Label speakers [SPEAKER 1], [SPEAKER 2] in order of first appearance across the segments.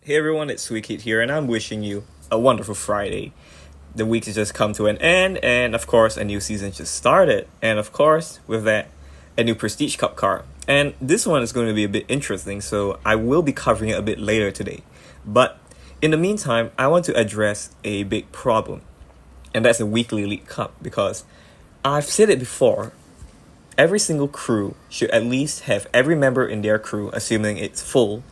[SPEAKER 1] Hey everyone, it's Sweet here, and I'm wishing you a wonderful Friday. The week has just come to an end, and of course, a new season just started. And of course, with that, a new Prestige Cup car. And this one is going to be a bit interesting, so I will be covering it a bit later today. But in the meantime, I want to address a big problem, and that's the weekly Elite Cup, because I've said it before. Every single crew should at least have every member in their crew, assuming it's full,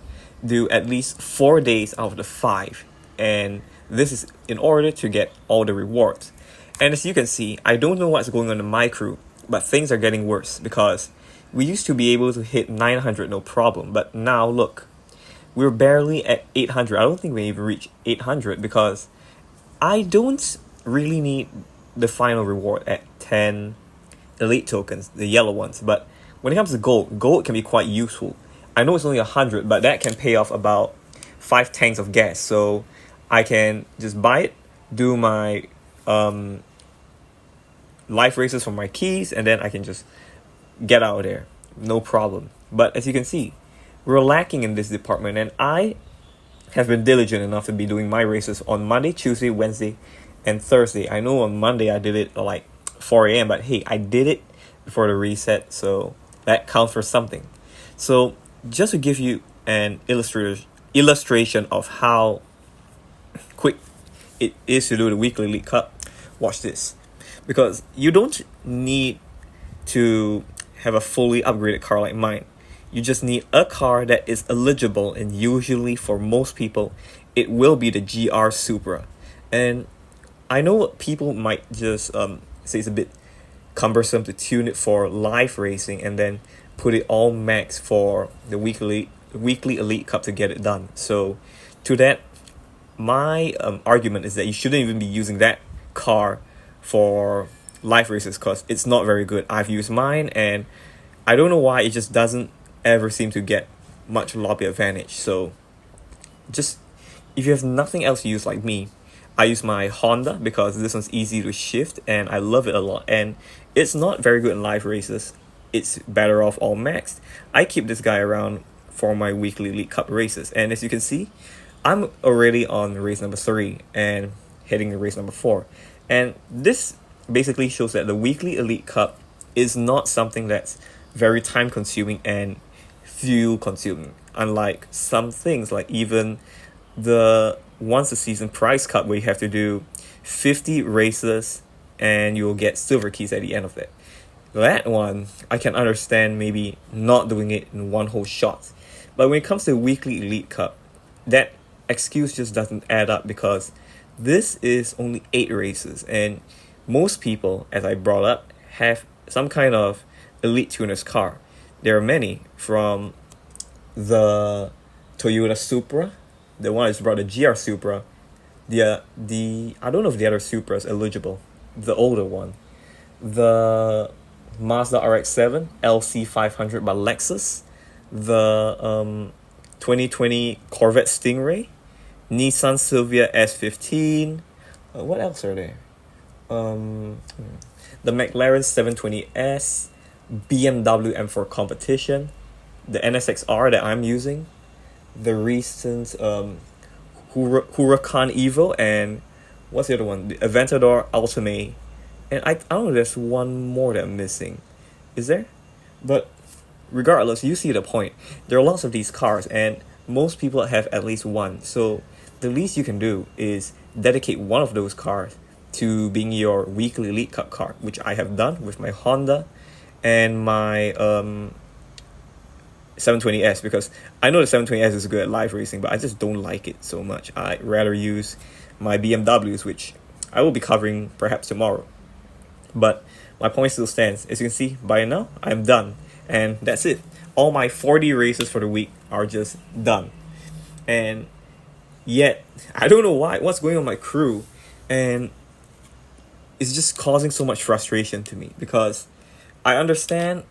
[SPEAKER 1] do at least 4 days out of the 5. And this is in order to get all the rewards. And as you can see, I don't know what's going on in my crew, but things are getting worse because we used to be able to hit 900 no problem. But now look, we're barely at 800. I don't think we even reached 800 because I don't really need the final reward at 10 elite tokens, the yellow ones. But when it comes to gold can be quite useful. I know it's only 100, but that can pay off about 5 tanks of gas. So I can just buy it, do my life races for my keys, and then I can just get out of there. No problem. But as you can see, we're lacking in this department, and I have been diligent enough to be doing my races on Monday, Tuesday, Wednesday, and Thursday. I know on Monday I did it at like 4 a.m., but hey, I did it before the reset, so that counts for something. So just to give you an illustration of how quick it is to do the weekly Elite Cup, watch this. Because you don't need to have a fully upgraded car like mine. You just need a car that is eligible, and usually for most people, it will be the GR Supra. And I know people might just say it's a bit cumbersome to tune it for live racing and then put it all max for the weekly Elite Cup to get it done. So to that, my argument is that you shouldn't even be using that car for live races because it's not very good. I've used mine and I don't know why it just doesn't ever seem to get much lobby advantage. So just if you have nothing else to use like me, I use my Honda because this one's easy to shift and I love it a lot. And it's not very good in live races. It's better off all maxed. I keep this guy around for my weekly Elite Cup races. And as you can see, I'm already on race number 3 and heading to race number 4. And this basically shows that the weekly Elite Cup is not something that's very time consuming and fuel consuming. Unlike some things like even the once a season prize cup where you have to do 50 races and you'll get silver keys at the end of it. That one, I can understand maybe not doing it in one whole shot. But when it comes to the weekly Elite Cup, that excuse just doesn't add up because this is only 8 races. And most people, as I brought up, have some kind of Elite Tuner's car. There are many, from the Toyota Supra, the one that's brought the GR Supra, the I don't know if the other Supra is eligible, the older one, the Mazda RX-7 LC500 by Lexus, the 2020 Corvette Stingray, Nissan Silvia S15. What else are there? The McLaren 720S, BMW M4 Competition, the NSX-R that I'm using, the recent Huracan Evo, and what's the other one? The Aventador Ultimate. And I don't know, there's one more that I'm missing. Is there? But regardless, you see the point. There are lots of these cars, and most people have at least one. So the least you can do is dedicate one of those cars to being your weekly Elite Cup car, which I have done with my Honda and my 720S, because I know the 720S is good at live racing, but I just don't like it so much. I'd rather use my BMWs, which I will be covering perhaps tomorrow. But my point still stands. As you can see, by now, I'm done. And that's it. All my 40 races for the week are just done. And yet, I don't know what's going on with my crew. And it's just causing so much frustration to me. Because I understand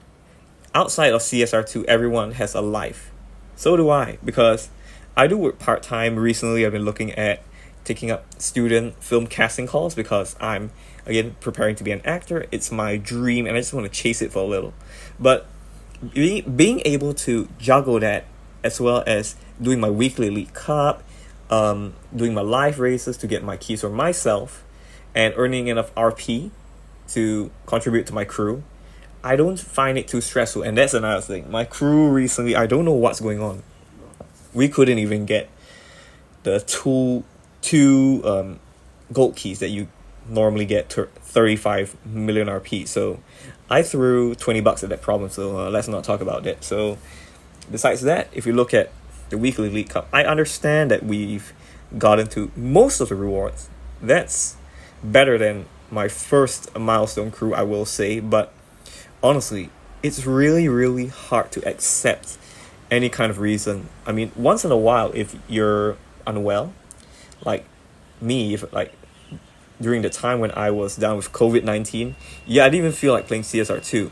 [SPEAKER 1] outside of CSR2, everyone has a life. So do I. Because I do work part-time. Recently, I've been looking at taking up student film casting calls because I'm, again, preparing to be an actor. It's my dream and I just want to chase it for a little. But being able to juggle that as well as doing my weekly Elite Cup, doing my live races to get my keys for myself, and earning enough RP to contribute to my crew, I don't find it too stressful. And that's another thing. My crew recently, I don't know what's going on. We couldn't even get the two gold keys that you normally get 35 million RP. So I threw $20 at that problem. So let's not talk about that. So besides that, if you look at the weekly League Cup, I understand that we've gotten to most of the rewards. That's better than my first milestone crew, I will say. But honestly, it's really, really hard to accept any kind of reason. I mean, once in a while, if you're unwell, like me, if like during the time when I was down with COVID-19, yeah, I didn't even feel like playing CSR2.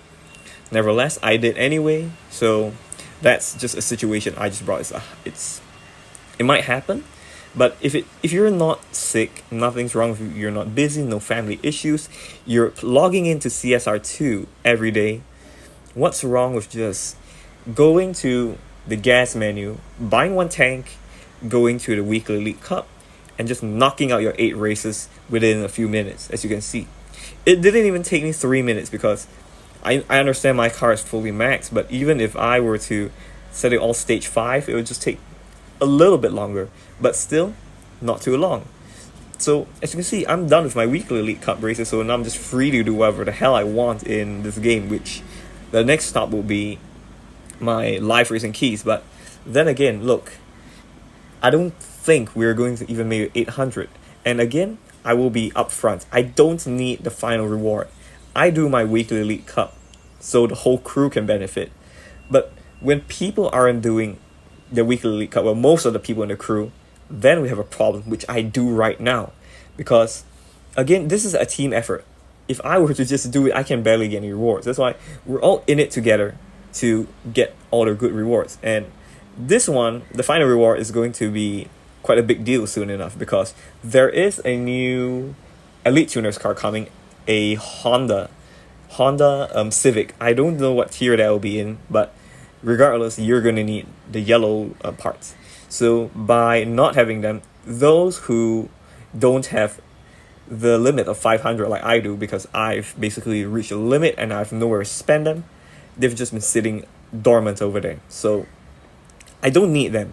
[SPEAKER 1] Nevertheless, I did anyway. So that's just a situation I just brought. It might happen, but if you're not sick, nothing's wrong with you, you're not busy, no family issues, you're logging into CSR2 every day, what's wrong with just going to the gas menu, buying one tank, going to the weekly League Cup, and just knocking out your 8 races within a few minutes? As you can see, it didn't even take me 3 minutes, because I understand my car is fully maxed, but even if I were to set it all stage 5, it would just take a little bit longer, but still not too long. So as you can see, I'm done with my weekly League Cup races, so now I'm just free to do whatever the hell I want in this game, which the next stop will be my live racing keys. But then again, look, I don't think we're going to even make 800. And again, I will be upfront. I don't need the final reward. I do my weekly League Cup so the whole crew can benefit. But when people aren't doing the weekly League Cup, well, most of the people in the crew, then we have a problem, which I do right now. Because, again, this is a team effort. If I were to just do it, I can barely get any rewards. That's why we're all in it together to get all the good rewards. And this one, the final reward, is going to be quite a big deal soon enough, because there is a new Elite Tuners car coming, a Honda Civic. I don't know what tier that will be in, but regardless, you're going to need the yellow parts. So by not having them, those who don't have the limit of 500 like I do, because I've basically reached a limit and I have nowhere to spend them, they've just been sitting dormant over there. So I don't need them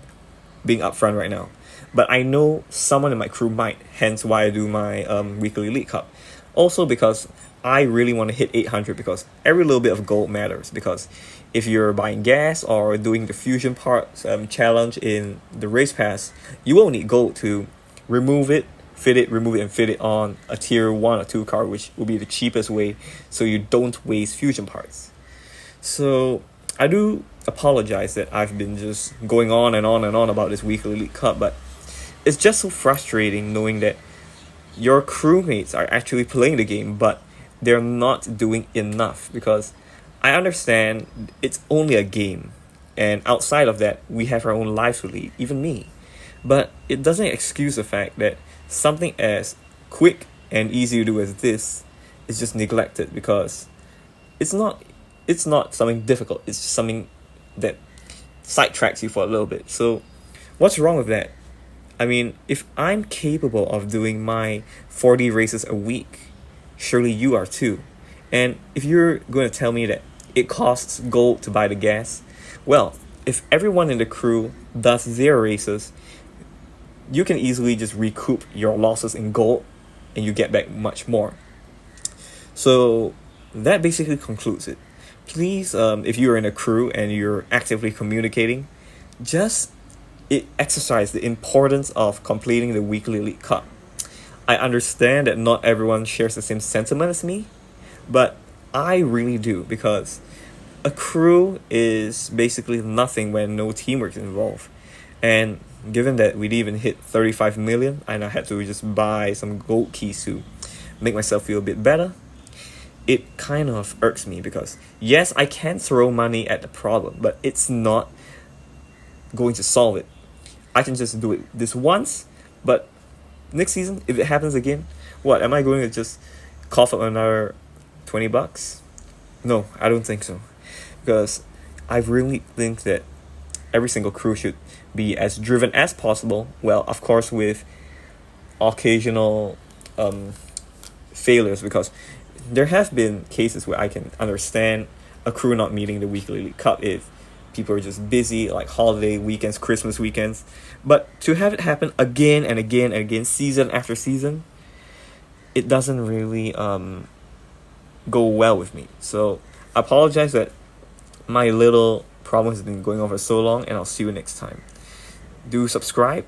[SPEAKER 1] being upfront right now. But I know someone in my crew might, hence why I do my weekly League Cup. Also because I really want to hit 800, because every little bit of gold matters. Because if you're buying gas or doing the fusion parts challenge in the race pass, you won't need gold to remove it, remove it and fit it on a tier 1 or 2 car, which will be the cheapest way, so you don't waste fusion parts. So I do apologize that I've been just going on and on and on about this weekly League Cup, but it's just so frustrating knowing that your crewmates are actually playing the game, but they're not doing enough. Because I understand it's only a game, and outside of that, we have our own lives to lead, even me. But it doesn't excuse the fact that something as quick and easy to do as this is just neglected, because it's not something difficult. It's just something that sidetracks you for a little bit. So what's wrong with that? I mean, if I'm capable of doing my 40 races a week, surely you are too. And if you're going to tell me that it costs gold to buy the gas, well, if everyone in the crew does their races, you can easily just recoup your losses in gold and you get back much more. So that basically concludes it. Please, if you're in a crew and you're actively communicating, just exercise the importance of completing the weekly League Cup. I understand that not everyone shares the same sentiment as me, but I really do, because a crew is basically nothing when no teamwork is involved. And given that we didn't even hit 35 million, and I had to just buy some gold keys to make myself feel a bit better, it kind of irks me, because yes, I can throw money at the problem, but it's not going to solve it. I can just do it this once, but next season, if it happens again, what, am I going to just cough up another $20? No, I don't think so. Because I really think that every single crew should be as driven as possible. Well, of course, with occasional failures, because there have been cases where I can understand a crew not meeting the weekly league cut if people are just busy, like holiday weekends, Christmas weekends. But to have it happen again and again and again, season after season, it doesn't really go well with me. So I apologize that my little problem has been going on for so long, and I'll see you next time. Do subscribe,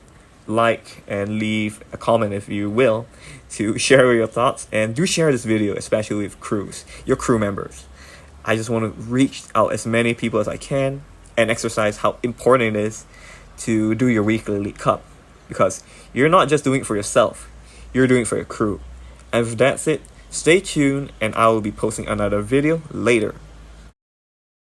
[SPEAKER 1] like, and leave a comment if you will, to share your thoughts, and do share this video, especially with crews, your crew members. I just want to reach out as many people as I can and exercise how important it is to do your weekly league cup, because you're not just doing it for yourself, you're doing it for your crew. And if that's it, stay tuned, and I will be posting another video later.